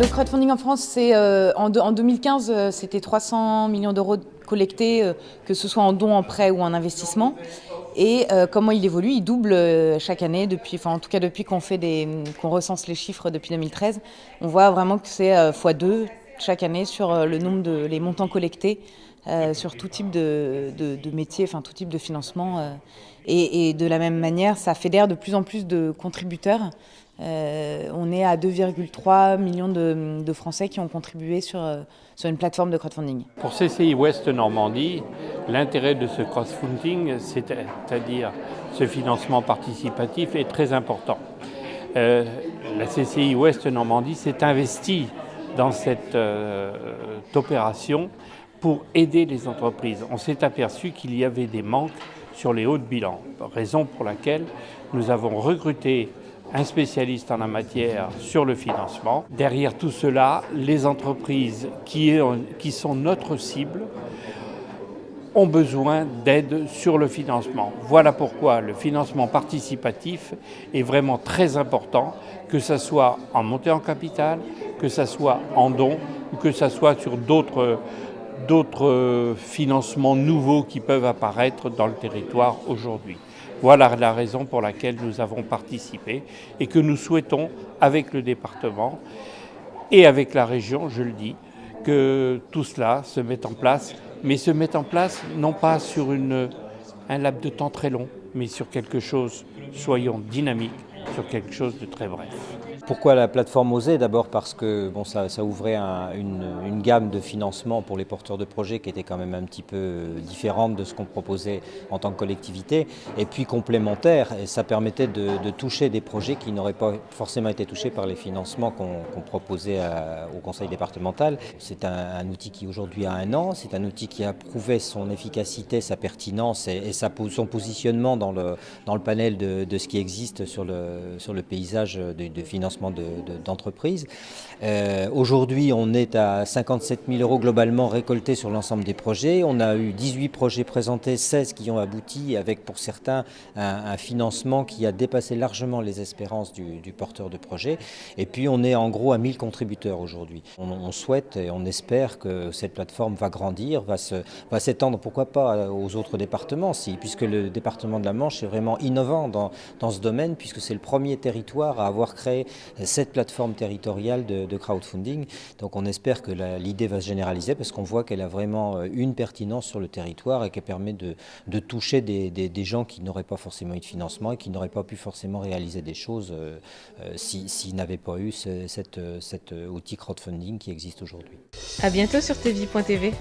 Le crowdfunding en France, c'est en 2015, c'était 300 millions d'euros collectés, que ce soit en dons, en prêts ou en investissement. Et comment il évolue, il double chaque année, en tout cas depuis qu'on recense les chiffres depuis 2013. On voit vraiment que c'est x2 chaque année sur le nombre les montants collectés sur tout type de métier, enfin tout type de financement. Et de la même manière, ça fédère de plus en plus de contributeurs. On est à 2,3 millions de Français qui ont contribué sur une plateforme de crowdfunding. Pour CCI Ouest Normandie, l'intérêt de ce crowdfunding, c'est-à-dire ce financement participatif, est très important. La CCI Ouest Normandie s'est investie dans cette opération pour aider les entreprises. On s'est aperçu qu'il y avait des manques sur les hauts de bilan, raison pour laquelle nous avons recruté un spécialiste en la matière sur le financement. Derrière tout cela, les entreprises qui sont notre cible ont besoin d'aide sur le financement. Voilà pourquoi le financement participatif est vraiment très important, que ce soit en montée en capital, que ce soit en dons, ou que ce soit sur d'autres financements nouveaux qui peuvent apparaître dans le territoire aujourd'hui. Voilà la raison pour laquelle nous avons participé et que nous souhaitons, avec le département et avec la région, je le dis, que tout cela se mette en place, mais se mette en place non pas sur un laps de temps très long, mais sur quelque chose, soyons dynamiques, sur quelque chose de très bref. Pourquoi la plateforme OSER? D'abord parce que ça ouvrait une gamme de financement pour les porteurs de projets qui était quand même un petit peu différente de ce qu'on proposait en tant que collectivité, et puis complémentaire, et ça permettait de toucher des projets qui n'auraient pas forcément été touchés par les financements qu'on proposait au conseil départemental. C'est un outil qui aujourd'hui a 1 an, c'est un outil qui a prouvé son efficacité, sa pertinence et son positionnement dans le panel de ce qui existe sur le paysage de financement d'entreprises. Aujourd'hui, on est à 57 000 € globalement récoltés sur l'ensemble des projets. On a eu 18 projets présentés, 16 qui ont abouti, avec pour certains un financement qui a dépassé largement les espérances du porteur de projet. Et puis on est en gros à 1000 contributeurs aujourd'hui. On souhaite et on espère que cette plateforme va grandir, va s'étendre pourquoi pas aux autres départements, puisque le département de la Manche est vraiment innovant dans ce domaine, puisque c'est le premier territoire à avoir créé cette plateforme territoriale de crowdfunding. Donc on espère que l'idée va se généraliser parce qu'on voit qu'elle a vraiment une pertinence sur le territoire et qu'elle permet de toucher des gens qui n'auraient pas forcément eu de financement et qui n'auraient pas pu forcément réaliser des choses s'ils n'avaient pas eu cet outil crowdfunding qui existe aujourd'hui. À bientôt sur tvie.tv.